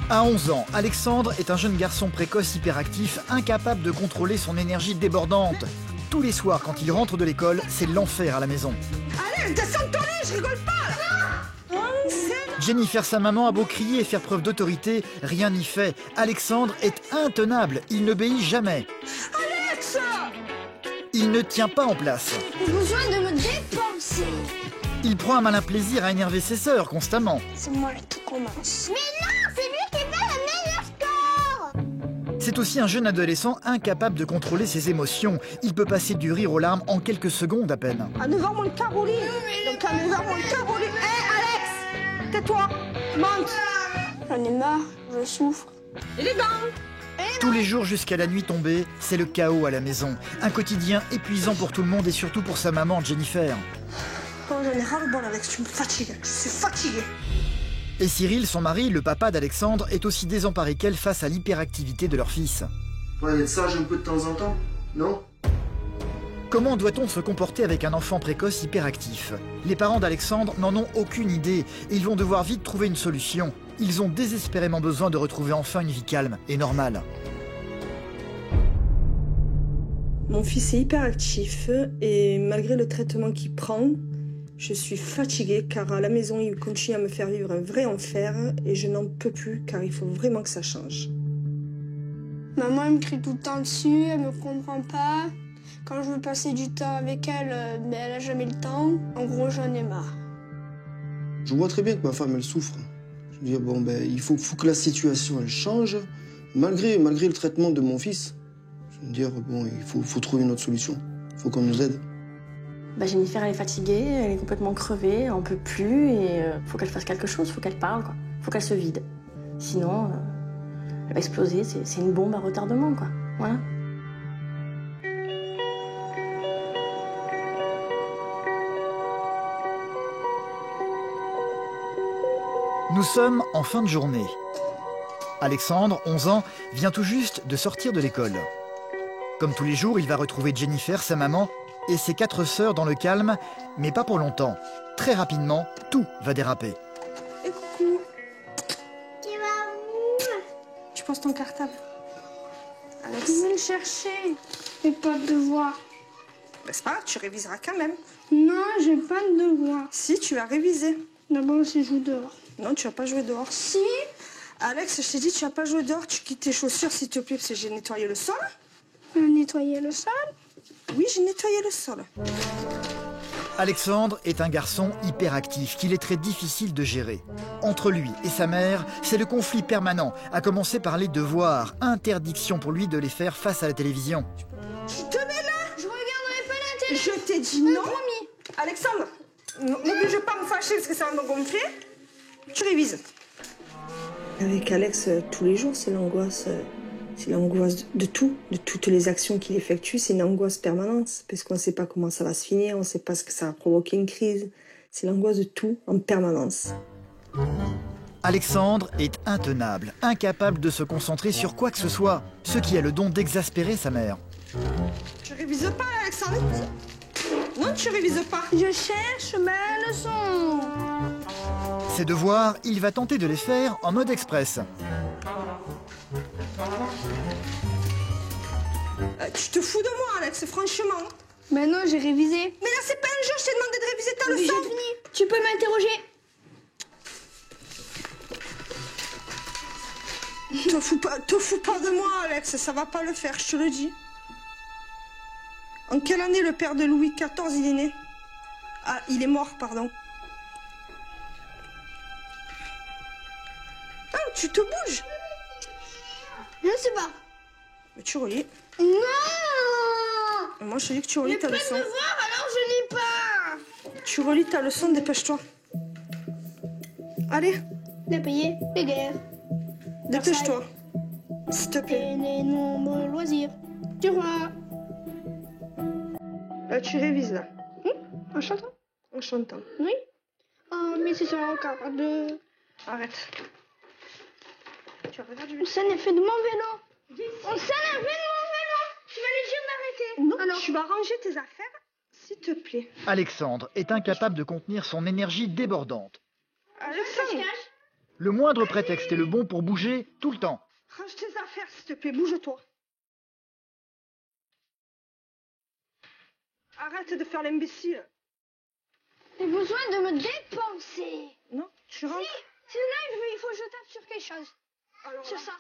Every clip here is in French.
À 11 ans, Alexandre est un jeune garçon précoce hyperactif, incapable de contrôler son énergie débordante. Tous les soirs, quand il rentre de l'école, c'est l'enfer à la maison. Allez, descends de ton lit, je rigole pas là. Jennifer, sa maman, a beau crier et faire preuve d'autorité, rien n'y fait. Alexandre est intenable, il n'obéit jamais. Alex, Il ne tient pas en place. J'ai besoin de me dépenser. Il prend un malin plaisir à énerver ses sœurs constamment. C'est moi qui commence. Mais non, c'est lui qui fait le meilleur score. C'est aussi un jeune adolescent incapable de contrôler ses émotions. Il peut passer du rire aux larmes en quelques secondes à peine. à 9h moins le Caroline. Donc à 9h moins le Caroline. Hé Alex, tais-toi, monte. J'en ai marre, je souffre. Et les dents. Tous les jours jusqu'à la nuit tombée, c'est le chaos à la maison. Un quotidien épuisant pour tout le monde et surtout pour sa maman Jennifer. Oh, j'en ai ras le bol Alex, tu me fatigues. Je suis fatiguée. Et Cyril, son mari, le papa d'Alexandre, est aussi désemparé qu'elle face à l'hyperactivité de leur fils. Ouais, être sage un peu de temps en temps, non? Comment doit-on se comporter avec un enfant précoce hyperactif? Les parents d'Alexandre n'en ont aucune idée et ils vont devoir vite trouver une solution. Ils ont désespérément besoin de retrouver enfin une vie calme et normale. Mon fils est hyperactif et malgré le traitement qu'il prend, je suis fatiguée car à la maison, il continue à me faire vivre un vrai enfer et je n'en peux plus car il faut vraiment que ça change. Maman, elle me crie tout le temps dessus, elle me comprend pas. Quand je veux passer du temps avec elle, elle a jamais le temps. En gros, j'en ai marre. Je vois très bien que ma femme, elle souffre. Je veux dire, bon, ben, il faut que la situation, elle change, malgré le traitement de mon fils. Je veux dire, bon, il faut trouver une autre solution. Il faut qu'on nous aide. Jennifer, elle est fatiguée, elle est complètement crevée, elle en peut plus et faut qu'elle fasse quelque chose, faut qu'elle parle, quoi. Faut qu'elle se vide. Sinon, elle va exploser, c'est une bombe à retardement, quoi. Voilà. Nous sommes en fin de journée. Alexandre, 11 ans, vient tout juste de sortir de l'école. Comme tous les jours, il va retrouver Jennifer, sa maman, et ses 4 sœurs dans le calme, mais pas pour longtemps. Très rapidement, tout va déraper. Et coucou. Tu vas où? Tu poses ton cartable. Alex. Je vais le chercher. J'ai pas de devoir. Ben, c'est pas grave, tu réviseras quand même. Non, j'ai pas de devoir. Si, tu as révisé. D'abord, je joue dehors. Non, tu vas pas jouer dehors. Si. Alex, je t'ai dit, tu vas pas jouer dehors. Tu quittes tes chaussures, s'il te plaît, parce que j'ai nettoyé le sol. Nettoyer le sol. Oui, j'ai nettoyé le sol. Alexandre est un garçon hyperactif qu'il est très difficile de gérer. Entre lui et sa mère, c'est le conflit permanent, à commencer par les devoirs. Interdiction pour lui de les faire face à la télévision. Tu te mets là. Je regarderai pas la télé. Je t'ai dit non. Promis. Alexandre, n'oblige pas à me fâcher parce que ça va me gonfler. Tu révises. Avec Alex, tous les jours, c'est l'angoisse. C'est l'angoisse de tout, de toutes les actions qu'il effectue. C'est une angoisse permanente parce qu'on ne sait pas comment ça va se finir, on ne sait pas ce que ça va provoquer une crise. C'est l'angoisse de tout en permanence. Alexandre est intenable, incapable de se concentrer sur quoi que ce soit, ce qui a le don d'exaspérer sa mère. Tu révises pas, Alexandre? Non, tu révises pas. Je cherche ma leçon. Ses devoirs, il va tenter de les faire en mode express. Tu te fous de moi, Alex, franchement. Mais non, j'ai révisé. Mais là, c'est pas un jeu, je t'ai demandé de réviser ta leçon. J'ai fini. Tu peux m'interroger. Te fous pas de moi, Alex, ça va pas le faire, je te le dis. En quelle année le père de Louis XIV, il est né? Ah, il est mort, pardon. Ah, tu te bouges. Je sais pas. Mais tu relis. Non. Moi, je te dis que tu relis ta leçon. Devoir, alors je lis pas. Tu relis ta leçon, dépêche-toi. Allez, Les payer, les guerres. dépêche-toi. S'il te plaît. Et les nombreux loisirs du roi. Là, tu révises, là. En chantant? En chantant. Oui. En 1642. Arrête. Tu regardes On s'en est fait de mon vélo. On s'en est fait de mon vélo. Tu vas lui dire d'arrêter. Non, Alors, tu vas ranger tes affaires, s'il te plaît. Alexandre est incapable de contenir son énergie débordante. Alexandre, Le moindre prétexte est le bon pour bouger tout le temps. Range tes affaires, s'il te plaît, bouge-toi. Arrête de faire l'imbécile. J'ai besoin de me dépenser. Non, tu rentres. Si là, il faut que je tape sur quelque chose. Alors Sur là, ça.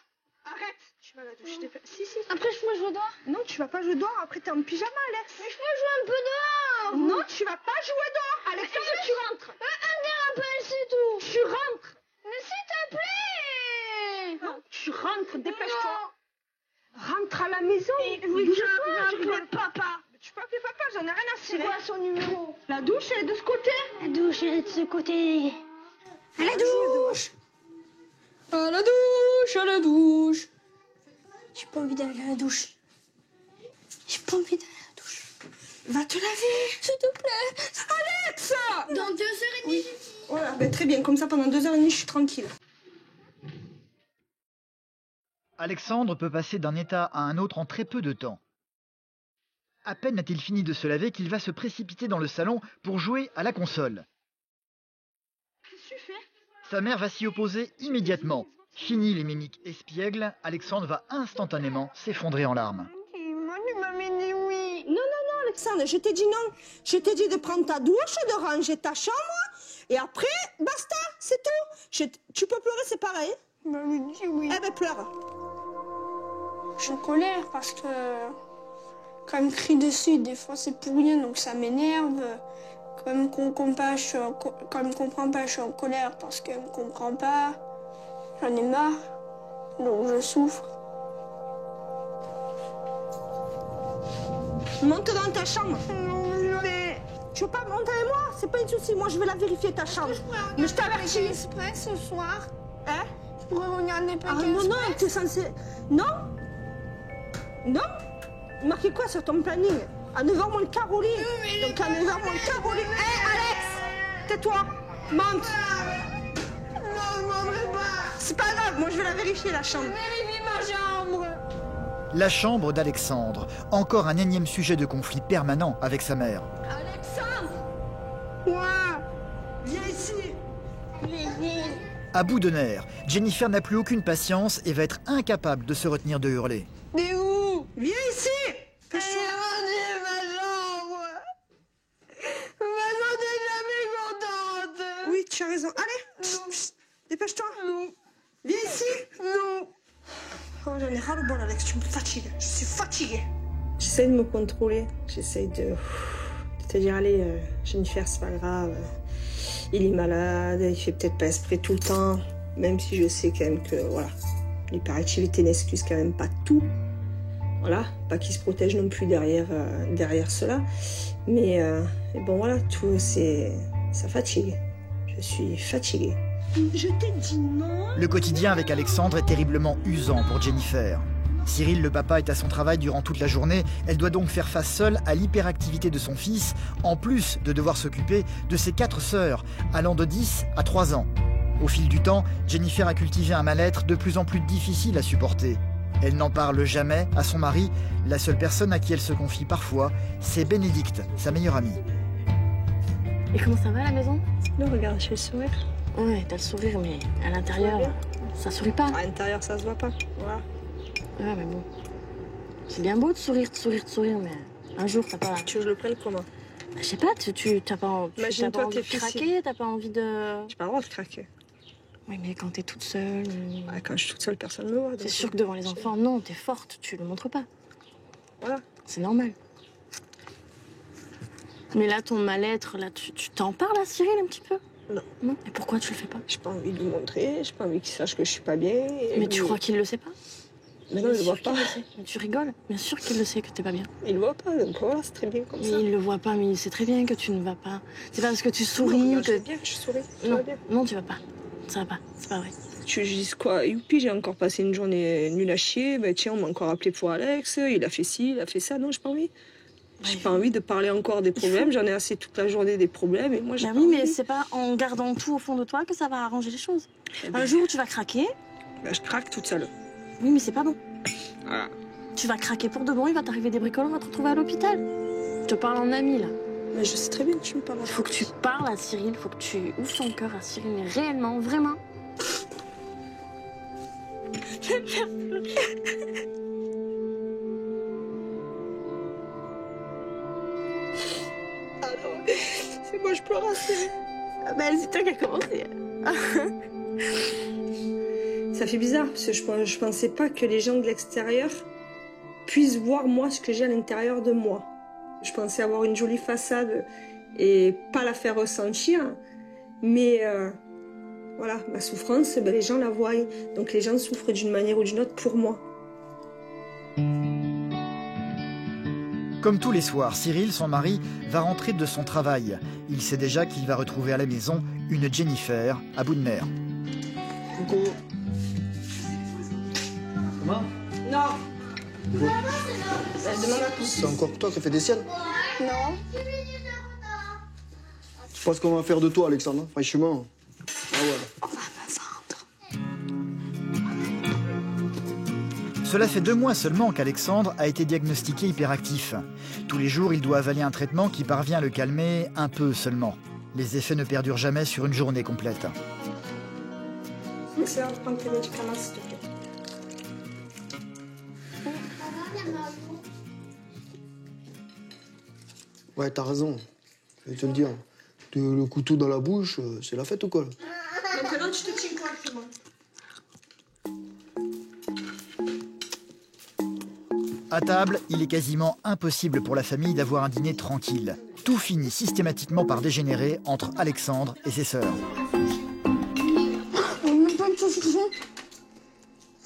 arrête. Tu vas à la douche. Si. Après, je peux jouer dehors. Non, tu vas pas jouer dehors. Après, t'es en pyjama, Alex. Mais je peux jouer un peu dehors. Non, tu vas pas jouer dehors. Alexandre, tu rentres. Un des rappels, c'est tout. Tu rentres. Mais s'il te plaît. Non, tu rentres. Dépêche-toi. Rentre à la maison. Oui, Bouge-toi, je rigole. rigole, papa. Tu peux appeler papa, j'en ai rien à C'est cirer. quoi son numéro? La douche, elle est de ce côté. La douche, elle est de ce côté. À la douche. À la douche, à la douche. J'ai pas envie d'aller à la douche. J'ai pas envie d'aller à la douche. Va te laver. S'il te plaît. Alex. Dans 2h30. Oui. Voilà, ben très bien. Comme ça, pendant 2h30, je suis tranquille. Alexandre peut passer d'un état à un autre en très peu de temps. À peine a-t-il fini de se laver qu'il va se précipiter dans le salon pour jouer à la console. Qu'est-ce que tu fais? Sa mère va s'y opposer immédiatement. Fini les mimiques espiègles, Alexandre va instantanément s'effondrer en larmes. Moi, tu m'avais dit oui. Non, Alexandre, je t'ai dit non. Je t'ai dit de prendre ta douche, de ranger ta chambre, et après, basta, c'est tout. Tu peux pleurer, c'est pareil. Tu m'avais dit oui. Eh ben, pleure. Je suis en colère parce que quand elle me crie dessus, des fois c'est pour rien, donc ça m'énerve. Quand elle me comprend pas, je suis en colère parce qu'elle me comprend pas. J'en ai marre, donc je souffre. Monte dans ta chambre. Non, je vais. Tu veux pas monter avec moi? C'est pas un souci, moi je vais la vérifier ta chambre. Mais je t'avertis. Express ce soir. Hein? Je pourrais regarder Ah Pékin non, Express. t'es censé... Non? Non? Marqué quoi sur ton planning? À 9h moins le quart au lit. Donc à 9h moins le quart au lit. Hé, Alex! Tais-toi! Monte! Non, je ne m'en pas. C'est pas grave, moi je vais la vérifier la chambre. Vérifie ma chambre. La chambre d'Alexandre, encore un énième sujet de conflit permanent avec sa mère. Alexandre! Ouais! Viens ici! À bout de nerfs, Jennifer n'a plus aucune patience et va être incapable de se retenir de hurler. T'es où? Viens ici! Ma chambre. Maman, t'es jamais contente. Oui, tu as raison. Allez! Psst, dépêche-toi! Non. Viens ici! Non. Oh, j'en ai ras le bol, Alex, tu me fatigues. Je suis fatiguée. J'essaie de me contrôler. J'essaie de te dire, allez, Jennifer, c'est pas grave. Il est malade, il fait peut-être pas esprit tout le temps. Même si je sais quand même que, voilà, l'hyperactivité n'excuse quand même pas tout. Voilà, pas qu'il se protège non plus derrière cela. Mais bon, voilà, tout, ça fatigue. Je suis fatiguée. Je t'ai dit non. Le quotidien avec Alexandre est terriblement usant pour Jennifer. Cyril, le papa, est à son travail durant toute la journée. Elle doit donc faire face seule à l'hyperactivité de son fils, en plus de devoir s'occuper de ses 4 sœurs, allant de 10 à 3 ans. Au fil du temps, Jennifer a cultivé un mal-être de plus en plus difficile à supporter. Elle n'en parle jamais à son mari. La seule personne à qui elle se confie parfois, c'est Bénédicte, sa meilleure amie. Et comment ça va à la maison? Non, regarde, j'ai le sourire. Ouais, t'as le sourire, mais à l'intérieur, ça sourit pas. À l'intérieur, ça se voit pas. Voilà. Ouais, mais bon. C'est bien beau de sourire, mais un jour, t'as pas... Tu veux que je le prenne comment? Je sais pas, t'as pas envie Imagine-toi de tes fils. craquer, t'as pas envie de... J'ai pas le droit de craquer. Oui, mais quand t'es toute seule... Ouais, quand je suis toute seule, personne ne me voit. C'est donc, sûr que devant les enfants, non, t'es forte, tu le montres pas. Voilà. C'est normal. Mais là, ton mal-être, là, tu t'en parles à Cyril un petit peu? Non. Non? Et pourquoi tu le fais pas? J'ai pas envie de lui montrer, j'ai pas envie qu'il sache que je suis pas bien. Mais tu crois qu'il le sait pas? Mais non, il le voit Bien sûr pas. qu'il le sait. Mais tu rigoles. Bien sûr qu'il le sait que t'es pas bien. Il le voit pas, donc voilà, c'est très bien comme Mais ça. il le voit pas, mais il sait très bien que tu ne vas pas. C'est pas parce que tu Non, souris regarde, je que... vais bien, je souris, ça Non, va bien. non, tu vas pas. Ça va pas, c'est pas vrai. Tu dis quoi? Youpi, j'ai encore passé une journée nulle à chier. Ben tiens, on m'a encore appelé pour Alex. Il a fait ci, il a fait ça. Non, j'ai pas envie. J'ai Ouais. pas envie de parler encore des problèmes. J'en ai assez toute la journée des problèmes. Et moi, j'ai Bah pas oui, envie. mais c'est pas en gardant tout au fond de toi que ça va arranger les choses. Eh ben, Un jour, tu vas craquer. ben, je craque toute seule. Oui, mais c'est pas bon. Voilà. Tu vas craquer pour de bon, il va t'arriver des bricoles, on va te retrouver à l'hôpital. Je te parle en ami, là. Mais je sais très bien que tu me parles. Il faut que tu parles à Cyril, il faut que tu ouvres ton cœur à Cyril, mais réellement, vraiment. vais me faire pleurer. Ah non, c'est moi, je pleure assez. Ah bah c'est toi qui as commencé. Ça fait bizarre, parce que je pensais pas que les gens de l'extérieur puissent voir moi ce que j'ai à l'intérieur de moi. Je pensais avoir une jolie façade et pas la faire ressentir, mais voilà, ma souffrance, ben, les gens la voient, donc les gens souffrent d'une manière ou d'une autre pour moi. Comme tous les soirs, Cyril, son mari, va rentrer de son travail. Il sait déjà qu'il va retrouver à la maison une Jennifer à bout de nerfs. Coucou. Comment? Non. Demande à C'est encore toi qui as fait des siennes? Non. Tu penses qu'on va faire de toi, Alexandre, hein? Franchement. Ah ouais. Cela fait 2 mois seulement qu'Alexandre a été diagnostiqué hyperactif. Tous les jours, il doit avaler un traitement qui parvient à le calmer un peu seulement. Les effets ne perdurent jamais sur une journée complète. C'est l'heure de prendre tes médicaments, s'il te plaît. Ouais, t'as raison. Je vais te le dire. Le couteau dans la bouche, c'est la fête ou quoi? Maintenant, tu te tiens correctement. À table, il est quasiment impossible pour la famille d'avoir un dîner tranquille. Tout finit systématiquement par dégénérer entre Alexandre et ses sœurs. Même pas de saucisson.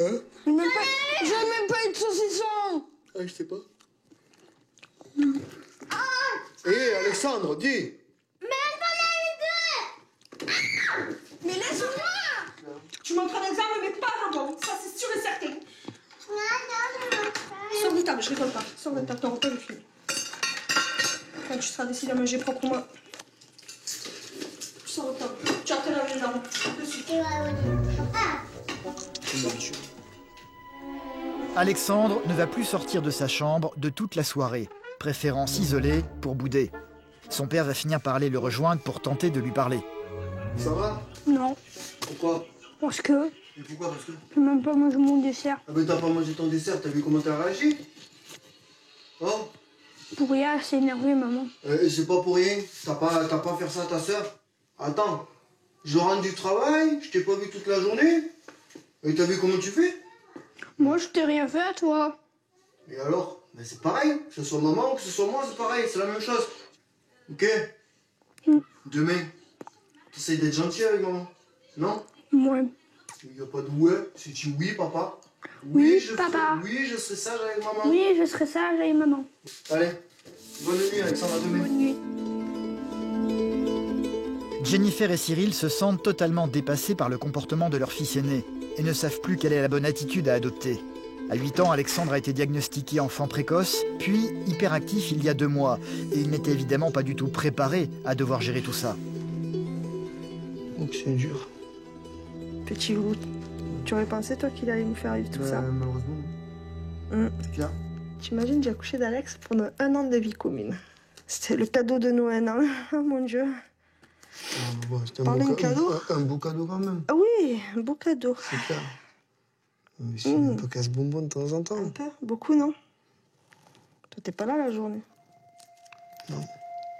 Hein? J'ai même pas eu de saucisson. Ah, je sais pas. Hé, Alexandre, dis! Mais laisse-moi. Tu montres un examen, mais pas un bon. Ça, c'est sûr et certain. Sors de table, je rigole pas. Sors de table, ton repas est fini. Quand tu seras décidé à manger proprement. Sors de table. Tu as te laver les dents. De suite. Alexandre ne va plus sortir de sa chambre de toute la soirée, préférant s'isoler pour bouder. Son père va finir par aller le rejoindre pour tenter de lui parler. Ça va? Non, Pourquoi? parce que Et pourquoi? Parce que... j'ai même pas mangé mon dessert. Ah ben t'as pas mangé ton dessert, t'as vu comment t'as réagi? Oh? Pour rien, elle s'est énervée, maman. Et c'est pas pour rien, t'as pas fait ça à ta soeur? Attends, je rentre du travail, je t'ai pas vu toute la journée, et t'as vu comment tu fais? Moi, je t'ai rien fait, toi. Et alors? Ben c'est pareil, que ce soit maman ou que ce soit moi, c'est pareil, c'est la même chose. Ok? Demain, t'essayes d'être gentil avec maman, non? Ouais. Il n'y a pas de ouais, c'est tu oui, papa. Oui, papa. Oui, je serai sage avec maman. Oui, je serai sage avec maman. Allez, bonne nuit, Alexandre, à demain. Bonne nuit. Jennifer et Cyril se sentent totalement dépassés par le comportement de leur fils aîné et ne savent plus quelle est la bonne attitude à adopter. À 8 ans, Alexandre a été diagnostiqué enfant précoce, puis hyperactif il y a 2 mois, et il n'était évidemment pas du tout préparé à devoir gérer tout ça. Donc c'est dur. Petit loup, tu aurais pensé, toi, qu'il allait nous faire vivre tout ça? Malheureusement. C'est clair. T'imagines, j'ai accouché d'Alex pendant 1 an de vie commune. C'était le cadeau de Noël, hein? Oh mon Dieu. C'était Parler de cadeau? un beau cadeau quand même. Ah oui, un beau cadeau. C'est clair. Mais c'est un peu casse-bonbon de temps en temps. Un peu, beaucoup, non? Toi, t'es pas là la journée. Non.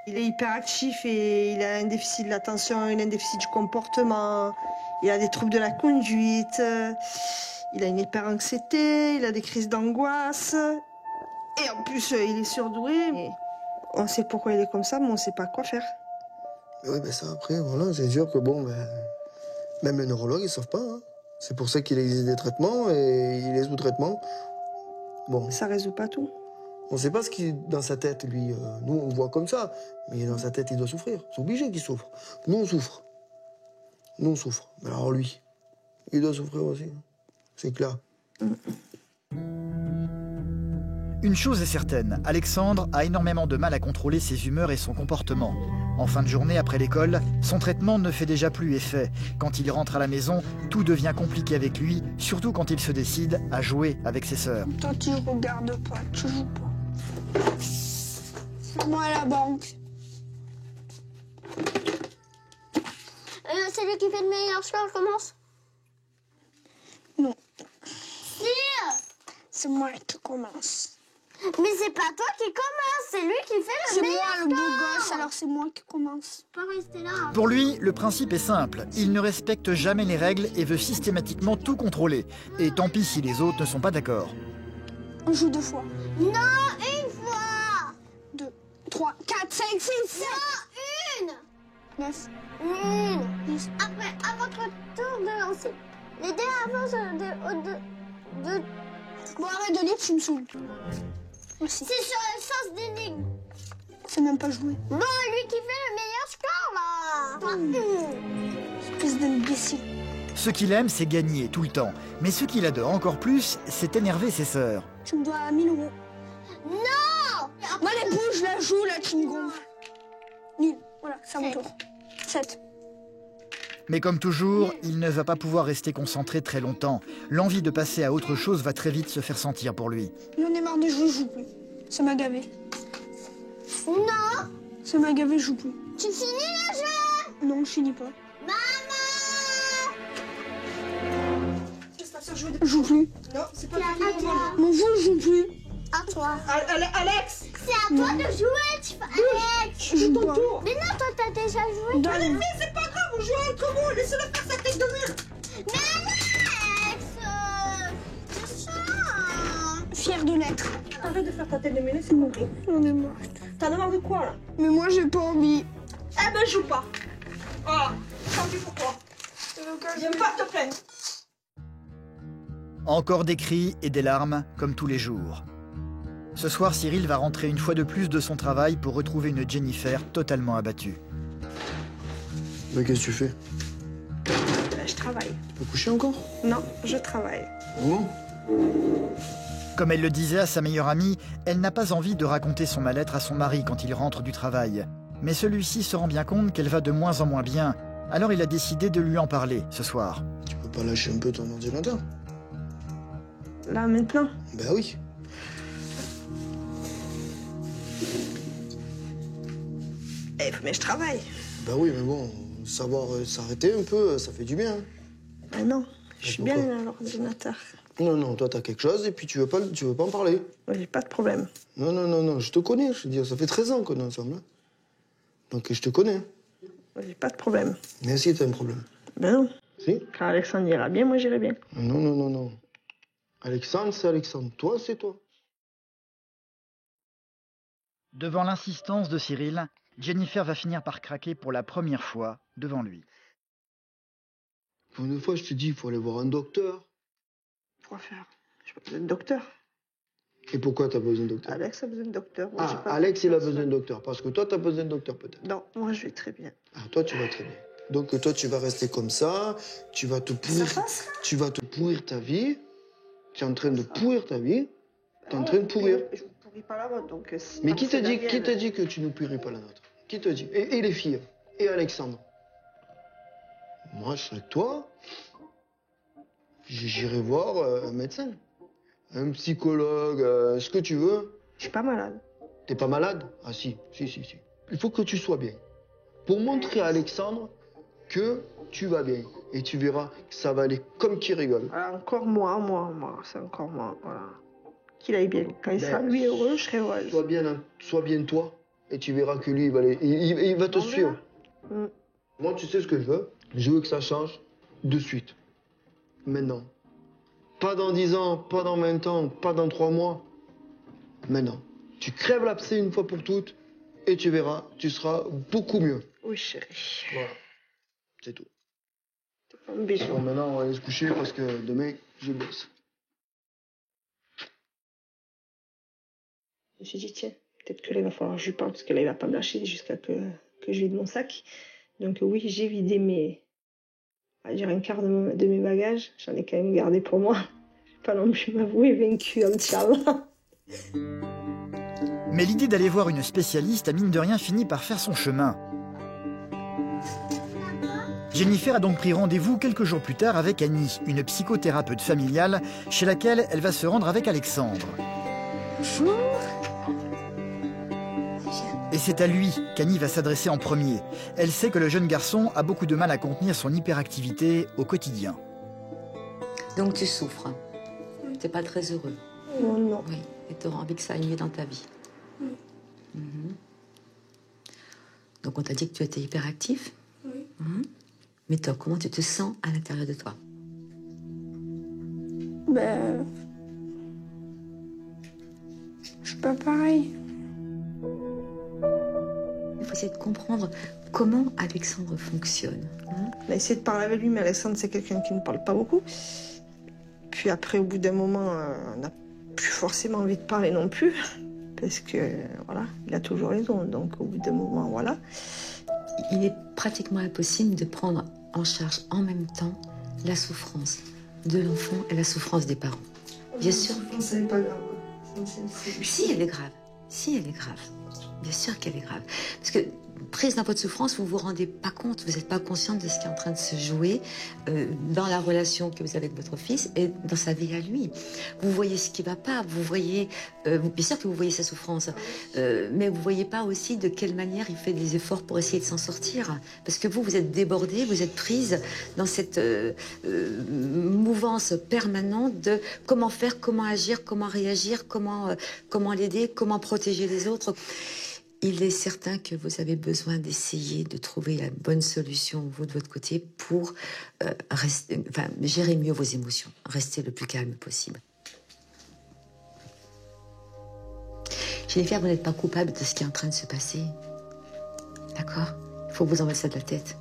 Il est hyperactif et il a un déficit de l'attention, il a un déficit du comportement, il a des troubles de la conduite, il a une hyperanxiété, il a des crises d'angoisse. Et en plus, il est surdoué. Et on sait pourquoi il est comme ça, mais on sait pas quoi faire. Mais oui, ben ça après, voilà, c'est sûr que bon, ben, même les neurologues, ils savent pas. Hein. C'est pour ça qu'il existe des traitements et il est sous traitement. Bon. Ça résout pas tout. On sait pas ce qui est dans sa tête, lui. Nous, on voit comme ça. Mais dans sa tête, il doit souffrir. C'est obligé qu'il souffre. Nous, on souffre. Nous, on souffre. Mais alors lui, il doit souffrir aussi. C'est clair. Une chose est certaine, Alexandre a énormément de mal à contrôler ses humeurs et son comportement. En fin de journée, après l'école, son traitement ne fait déjà plus effet. Quand il rentre à la maison, tout devient compliqué avec lui, surtout quand il se décide à jouer avec ses sœurs. Toi, tu regardes pas, tu joues pas. C'est moi à la banque. C'est lui qui fait le meilleur score, je commence. Non. C'est moi qui commence. Mais c'est pas toi qui commence, c'est lui qui fait le C'est meilleur moi le beau score. gosse, alors c'est moi qui commence. Pas rester là. Pour lui, le principe est simple. Il ne respecte jamais les règles et veut systématiquement tout contrôler. Et tant pis si les autres ne sont pas d'accord. On joue 2 fois. Non, une fois. 2, 3, 4, 5, 6, 7, Non, 9. une. Après, à votre tour de lancer. Les dés avancent de... Bon, arrête de lire, tu me saoules. Merci. C'est sur le sens d'énigme. C'est même pas joué. Bon, lui qui fait le meilleur score, là. Toi, Espèce d'imbécile. Ce qu'il aime, c'est gagner tout le temps. Mais ce qu'il adore encore plus, c'est énerver ses sœurs. Tu me dois 1000 euros. Non. Moi, les boules, je la joue, là, tu me gonfles. Nul. Voilà, c'est à mon tour. 7. Mais comme toujours, il ne va pas pouvoir rester concentré très longtemps. L'envie de passer à autre chose va très vite se faire sentir pour lui. J'en ai marre de jouer, je joue plus. Ça m'a gavé. Non. Ça m'a gavé, je joue plus. Tu finis le jeu. Non, je finis pas. Maman. Je joue plus. Mon vous, je joue plus. À toi. Alex, C'est à toi de jouer, tu fais Alex. Je joue pas. Mais non, toi, t'as déjà joué. Donne. mais c'est pas grave, on joue entre vous, laissez-le faire sa tête de mur. Mais Alex, c'est ça. Fier de l'être. Arrête de faire ta tête de mur, laissez mourir. J'en ai marre. T'en as marre de quoi, là? Mais moi, j'ai pas envie. Eh ben, joue pas. Ah, tant pis pour toi. Viens pas te plaindre. Encore des cris et des larmes, comme tous les jours. Ce soir, Cyril va rentrer une fois de plus de son travail pour retrouver une Jennifer totalement abattue. Mais qu'est-ce que tu fais? Je travaille. Tu peux coucher encore? Non, je travaille. Bon. Comme elle le disait à sa meilleure amie, elle n'a pas envie de raconter son mal-être à son mari quand il rentre du travail. Mais celui-ci se rend bien compte qu'elle va de moins en moins bien, alors il a décidé de lui en parler ce soir. Tu peux pas lâcher un peu ton ordinateur? Là, maintenant? Ben oui. Mais je travaille. Ben oui, mais bon, savoir s'arrêter un peu, ça fait du bien. Ah non, je suis pourquoi bien à l'ordinateur. Non, non, toi t'as quelque chose et puis tu veux pas en parler. J'ai pas de problème. Non, non, non, non, je te connais, je veux dire, ça fait 13 ans qu'on est ensemble. Hein. Donc je te connais. J'ai pas de problème. Mais si t'as un problème. Ben non. Si? Quand Alexandre ira bien, moi j'irai bien. Non, non, non, non. Alexandre, c'est Alexandre. Toi, c'est toi. Devant l'insistance de Cyril, Jennifer va finir par craquer pour la première fois devant lui. Pour une fois, je te dis, il faut aller voir un docteur. Pourquoi faire? J'ai pas besoin de docteur. Et pourquoi t'as besoin de docteur? Alex a besoin de docteur. Moi, j'ai Ah, pas Alex, il a besoin. besoin de docteur. Parce que toi, t'as besoin de docteur, peut-être. Non, moi je vais très bien. Ah, toi, tu vas très bien. Donc, toi, tu vas rester comme ça. Tu vas te pourrir. Tu vas te pourrir ta vie. Tu es en train de pourrir ta vie. Tu es en train de pourrir. Je ne pourris pas la vôtre, donc... Mais qui t'a dit que tu ne pourris pas la nôtre? Qui t'a dit? Et les filles? Et Alexandre? Moi, je serais avec toi. J'irai voir un médecin. Un psychologue, ce que tu veux. Je suis pas malade. T'es pas malade? Ah si, si, si, si. Il faut que tu sois bien. Pour montrer à Alexandre que tu vas bien. Et tu verras que ça va aller comme qui rigole. Voilà, encore moi. C'est encore moi, voilà. Qu'il aille bien. Quand il sera lui heureux, je serai heureuse. Sois bien toi. Et tu verras que lui, il va te suivre. Mm. Moi, tu sais ce que je veux? Je veux que ça change de suite. Maintenant. Pas dans 10 ans, pas dans 20 ans, pas dans 3 mois. Maintenant. Tu crèves l'abcès une fois pour toutes et tu verras, tu seras beaucoup mieux. Oui, chérie. Voilà. C'est tout. Un bisou. Bon, maintenant, on va aller se coucher parce que demain, je bosse. Je me suis dit, tiens, peut-être que là, il va falloir que je lui parle parce que là, il va pas me lâcher jusqu'à que je vide mon sac. Donc oui, j'ai vidé on va dire un quart de mes bagages. J'en ai quand même gardé pour moi. Je vais pas non plus m'avouer vaincue, Inch'Allah. Mais l'idée d'aller voir une spécialiste a mine de rien fini par faire son chemin. Jennifer a donc pris rendez-vous quelques jours plus tard avec Annie, une psychothérapeute familiale, chez laquelle elle va se rendre avec Alexandre. Bonjour. Et c'est à lui qu'Annie va s'adresser en premier. Elle sait que le jeune garçon a beaucoup de mal à contenir son hyperactivité au quotidien. Donc tu souffres. T'es pas très heureux. Oh non. Oui, et tu auras envie que ça aille mieux dans ta vie. Mhm. Donc on t'a dit que tu étais hyperactif. Oui. Mais toi, comment tu te sens à l'intérieur de toi? Ben... Je suis pas pareil. Il faut essayer de comprendre comment Alexandre fonctionne. On a essayé de parler avec lui, mais Alexandre, c'est quelqu'un qui ne parle pas beaucoup. Puis après, au bout d'un moment, on n'a plus forcément envie de parler non plus. Parce que, voilà, il a toujours raison. Donc, au bout d'un moment, voilà. Il est pratiquement impossible de prendre en charge en même temps la souffrance de l'enfant et la souffrance des parents. Bien sûr. La souffrance, elle n'est pas grave. Si, elle est grave. Si, elle est grave. Bien sûr qu'elle est grave. Parce que, prise dans votre souffrance, vous ne vous rendez pas compte, vous n'êtes pas consciente de ce qui est en train de se jouer dans la relation que vous avez avec votre fils et dans sa vie à lui. Vous voyez ce qui ne va pas, vous voyez, bien sûr que vous voyez sa souffrance, mais vous ne voyez pas aussi de quelle manière il fait des efforts pour essayer de s'en sortir. Parce que vous êtes débordée, vous êtes prise dans cette mouvance permanente de comment faire, comment agir, comment réagir, comment l'aider, comment protéger les autres. Il est certain que vous avez besoin d'essayer de trouver la bonne solution, vous, de votre côté, pour gérer mieux vos émotions, rester le plus calme possible. Jennifer, vous n'êtes pas coupable de ce qui est en train de se passer. D'accord? Il faut vous enlever ça de la tête.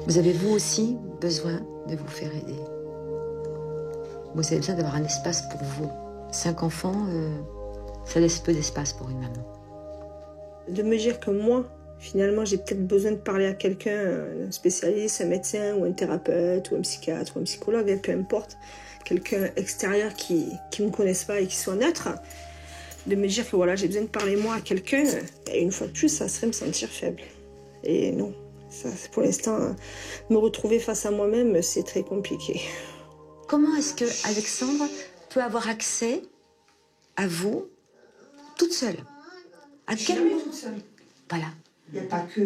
Vous avez, vous aussi, besoin de vous faire aider. Vous avez besoin d'avoir un espace pour vous. 5 enfants, ça laisse peu d'espace pour une maman. De me dire que moi, finalement, j'ai peut-être besoin de parler à quelqu'un, un spécialiste, un médecin ou un thérapeute ou un psychiatre ou un psychologue, peu importe, quelqu'un extérieur qui ne me connaisse pas et qui soit neutre, de me dire que voilà, j'ai besoin de parler moi à quelqu'un, et une fois de plus, ça serait me sentir faible. Et non, ça, pour l'instant, me retrouver face à moi-même, c'est très compliqué. Comment est-ce que Alexandre peut avoir accès à vous toute seule? À Je suis quel jamais moment? toute seule. Voilà. Il n'y a pas que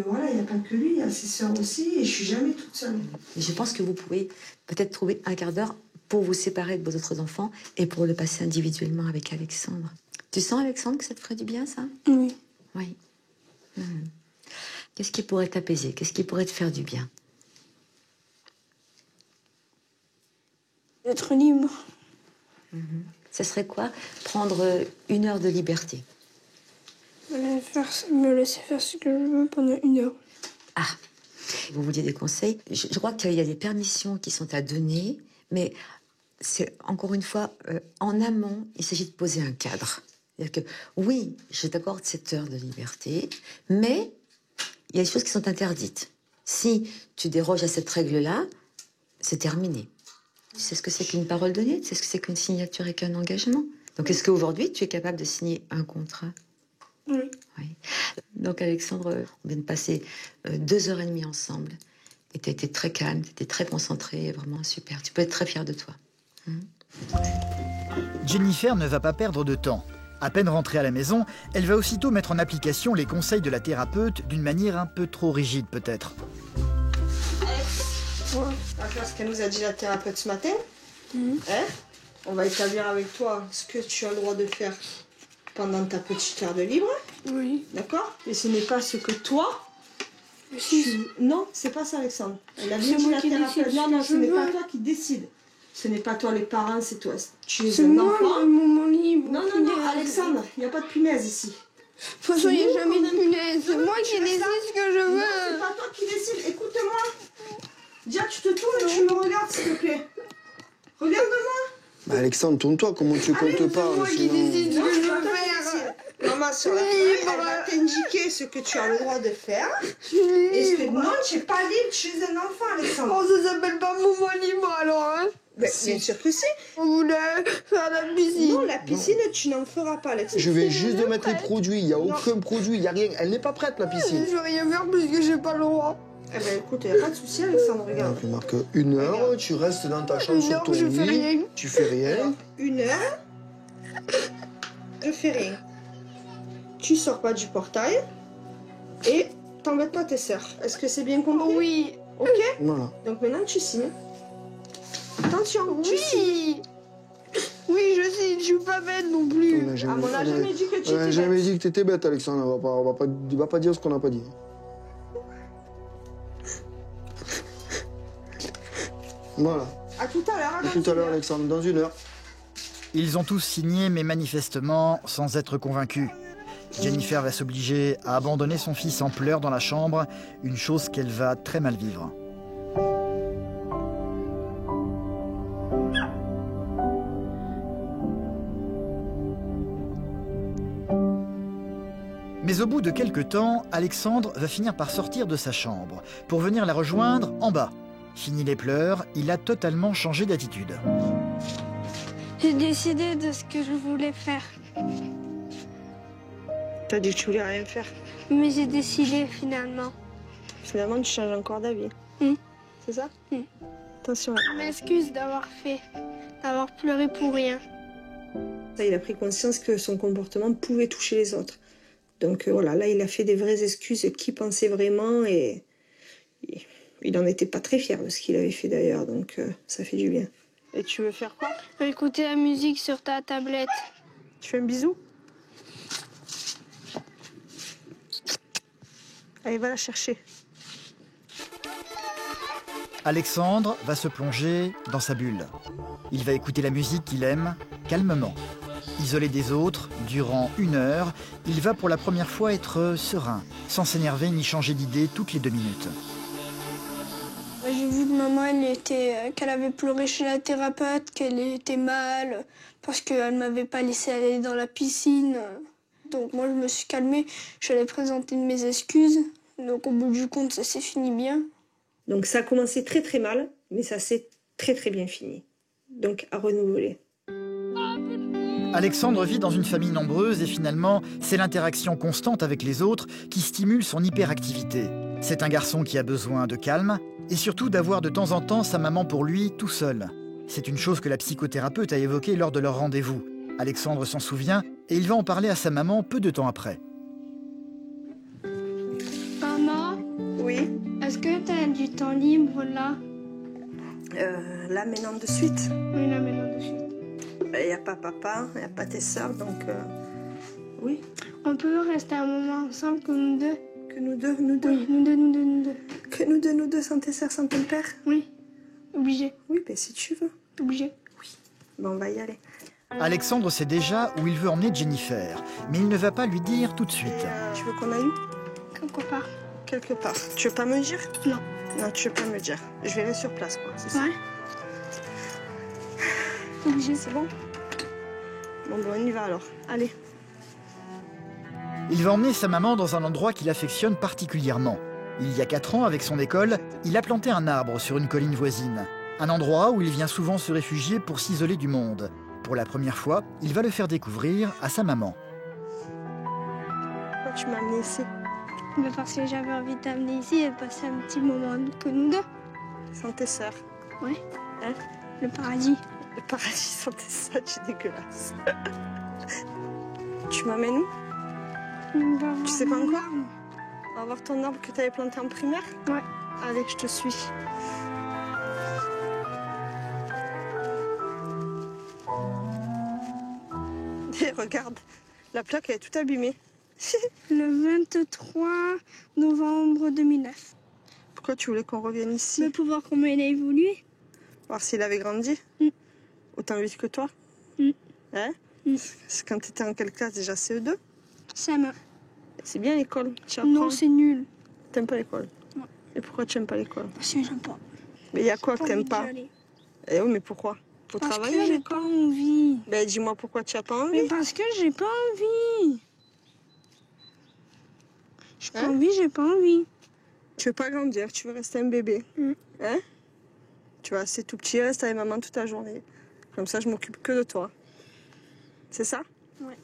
lui, il y a ses sœurs aussi, et je suis jamais toute seule. Je pense que vous pouvez peut-être trouver un quart d'heure pour vous séparer de vos autres enfants et pour le passer individuellement avec Alexandre. Tu sens, Alexandre, que ça te ferait du bien, ça? Oui. Oui. Qu'est-ce qui pourrait t'apaiser? Qu'est-ce qui pourrait te faire du bien? Être libre. Ça serait quoi? Prendre 1 heure de liberté. Me laisser faire ce que je veux pendant 1 heure. Ah, vous vouliez des conseils? Je crois qu'il y a des permissions qui sont à donner, mais c'est encore une fois, en amont, il s'agit de poser un cadre. C'est-à-dire que, oui, je t'accorde cette heure de liberté, mais il y a des choses qui sont interdites. Si tu déroges à cette règle-là, c'est terminé. Tu sais ce que c'est qu'une parole donnée? Tu sais ce que c'est qu'une signature et qu'un engagement? Donc, est-ce qu'aujourd'hui, tu es capable de signer un contrat? Oui. Oui. Donc, Alexandre, on vient de passer 2h30 ensemble. Et tu as été très calme, tu étais très concentré, vraiment super. Tu peux être très fière de toi. Jennifer ne va pas perdre de temps. À peine rentrée à la maison, elle va aussitôt mettre en application les conseils de la thérapeute d'une manière un peu trop rigide peut-être. On va faire ce qu'elle nous a dit la thérapeute ce matin. Hein? On va établir avec toi ce que tu as le droit de faire pendant ta petite heure de libre. Oui. D'accord? Et ce n'est pas ce que toi... Si. Non, c'est pas ça, Alexandre. Elle a C'est bien dit moi la qui thérapeute. décide Non, ce non, que ce je n'est pas veux. toi qui décide. Ce n'est pas toi les parents, c'est toi. Tu es C'est un moi enfant. le moment libre. Non, non, non, Alexandre, il n'y a pas de punaise ici. De toute façon, il n'y a jamais de punaise. C'est moi qui tu décide restes ce que je Non, veux. c'est pas toi qui décide. Écoute-moi. Dia, tu te tournes et tu me regardes, s'il te plaît. Regarde-moi. Bah, Alexandre, tourne-toi, comment tu comptes C'est pas moi qui décide ce Non, que c'est je pas veux toi qui faire. décide. Maman, sur la feuille, elle va t'indiquer ce que tu as le droit de faire. Et ce que non, tu n'es pas libre, tu es un enfant, Alexandre. Oh, ça s'appelle pas moment libre alors, hein? Ben, bien sûr que si. On voulait faire la piscine. Non, la piscine, tu n'en feras pas, Alexandre. Je vais juste de mettre les prête. produits, il n'y a Non. aucun produit, il n'y a rien. Elle n'est pas prête, la piscine. Je vais rien faire parce que j'ai pas le droit. Eh ben écoute, il n'y a pas de souci, Alexandre, regarde. Donc, il marque 1 heure, tu restes dans ta chambre 1 sur heure, ton je lit. fais rien. Tu fais rien. 1 heure, je fais rien. Tu sors pas du portail et t'embêtes pas tes sœurs. Est-ce que c'est bien compris? Oui, Ok. Voilà. Donc maintenant, tu signes. Attention, tu signes. Oui. Oui, je sais, je suis pas bête non plus. On Ah, mais on n'a jamais dit que tu on a étais jamais bête. dit que t'étais bête, Alexandre. On va pas dire ce qu'on n'a pas dit. Voilà. À tout à l'heure. À tout à l'heure, Alexandre, dans 1 heure. Ils ont tous signé, mais manifestement sans être convaincus. Jennifer va s'obliger à abandonner son fils en pleurs dans la chambre, une chose qu'elle va très mal vivre. Mais au bout de quelques temps, Alexandre va finir par sortir de sa chambre pour venir la rejoindre en bas. Fini les pleurs, il a totalement changé d'attitude. J'ai décidé de ce que je voulais faire. T'as dit que tu voulais rien faire. Mais j'ai décidé finalement. Finalement, tu changes encore d'avis. C'est ça Attention. Je m'excuse d'avoir pleuré pour rien. Il a pris conscience que son comportement pouvait toucher les autres. Donc voilà, là, il a fait des vraies excuses qu'il pensait vraiment et il n'en était pas très fier de ce qu'il avait fait d'ailleurs, donc ça fait du bien. Et tu veux faire quoi? Écouter la musique sur ta tablette. Tu fais un bisou? Allez, va la chercher. Alexandre va se plonger dans sa bulle. Il va écouter la musique qu'il aime, calmement. Isolé des autres, durant 1 heure, il va pour la première fois être serein, sans s'énerver ni changer d'idée toutes les 2 minutes. J'ai vu que maman, qu'elle avait pleuré chez la thérapeute, qu'elle était mal, parce qu'elle m'avait pas laissé aller dans la piscine. Donc moi, je me suis calmée, je suis allée présenter mes excuses. Donc au bout du compte, ça s'est fini bien. Donc ça a commencé très très mal, mais ça s'est très très bien fini. Donc à renouveler. Alexandre vit dans une famille nombreuse et finalement, c'est l'interaction constante avec les autres qui stimule son hyperactivité. C'est un garçon qui a besoin de calme et surtout d'avoir de temps en temps sa maman pour lui tout seul. C'est une chose que la psychothérapeute a évoquée lors de leur rendez-vous. Alexandre s'en souvient et il va en parler à sa maman peu de temps après. Maman, Oui. est-ce que tu as du temps libre là? Là maintenant de suite. Oui, là maintenant de suite. Il n'y a pas papa, il n'y a pas tes sœurs, donc oui. On peut rester un moment ensemble que nous deux? Que nous deux, nous deux. Oui, nous deux. Que nous deux, sans tes sœurs, sans ton père. Oui, obligé. Oui, ben si tu veux. Obligé. Ben on va y aller. Alexandre sait déjà où il veut emmener Jennifer, mais il ne va pas lui dire tout de suite. Tu veux qu'on aille où? Quelque part. Quelque part. Tu veux pas me dire? Non. Non, tu veux pas me dire. Je verrai sur place, quoi, c'est ça? Ouais. Obligé. C'est bon? Bon, ben on y va alors. Allez. Il va emmener sa maman dans un endroit qu'il affectionne particulièrement. Il y a 4 ans, avec son école, il a planté un arbre sur une colline voisine. Un endroit où il vient souvent se réfugier pour s'isoler du monde. Pour la première fois, il va le faire découvrir à sa maman. Pourquoi tu m'as amené ici? Mais parce que j'avais envie de t'amener ici et de passer un petit moment que nous deux. Sans tes sœurs. Ouais. Hein? Le paradis. Le paradis sans tes sœurs, tu es dégueulasse. Tu m'amènes où? Tu sais pas encore? On va voir ton arbre que tu avais planté en primaire? Ouais. Allez, je te suis. Et regarde, la plaque elle est toute abîmée. Le 23 novembre 2009. Pourquoi tu voulais qu'on revienne ici? Mais pour voir comment il a évolué. Voir s'il avait grandi? Autant vite que toi? Hein? C'est quand tu étais en quelle classe déjà? CE2? Ça m'a. C'est bien l'école. Tu apprends? Non, c'est nul. T'aimes pas l'école? Ouais. Et pourquoi tu aimes pas l'école? Parce que j'aime pas. Mais il y a quoi que t'aimes pas? Eh oui, mais pourquoi? Faut Parce travailler à que j'ai l'école. pas envie. Ben dis-moi pourquoi tu as pas envie. Mais parce que j'ai pas envie. J'ai pas Hein? envie, j'ai pas envie. Tu veux pas grandir, tu veux rester un bébé. Hein? Tu vois, c'est tout petit, reste avec maman toute la journée. Comme ça, je m'occupe que de toi. C'est ça? Ouais.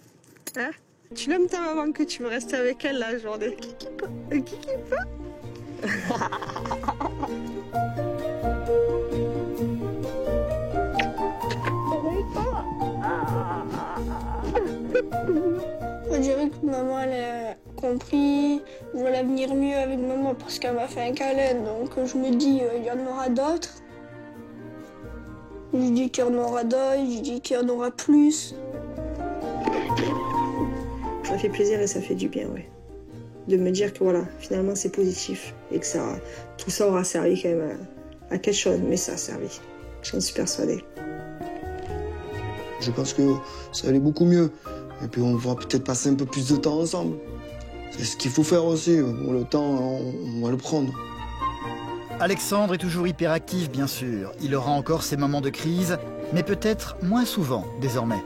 Hein? Tu l'aimes ta maman que tu veux rester avec elle la journée? Qui peut? Qui peut? On dirait que maman, compris. Je veux l'avenir mieux avec maman parce qu'elle m'a fait un câlin, donc je me dis il y en aura d'autres. Je dis qu'il y en aura d'autres, je dis qu'il y en aura plus. Ça fait plaisir et ça fait du bien, ouais. De me dire que voilà, finalement c'est positif et que tout ça aura servi quand même à quelque chose, mais ça a servi. J'en suis persuadée. Je pense que ça allait beaucoup mieux. Et puis on va peut-être passer un peu plus de temps ensemble. C'est ce qu'il faut faire aussi. Bon, le temps, on va le prendre. Alexandre est toujours hyperactif, bien sûr. Il aura encore ses moments de crise, mais peut-être moins souvent désormais.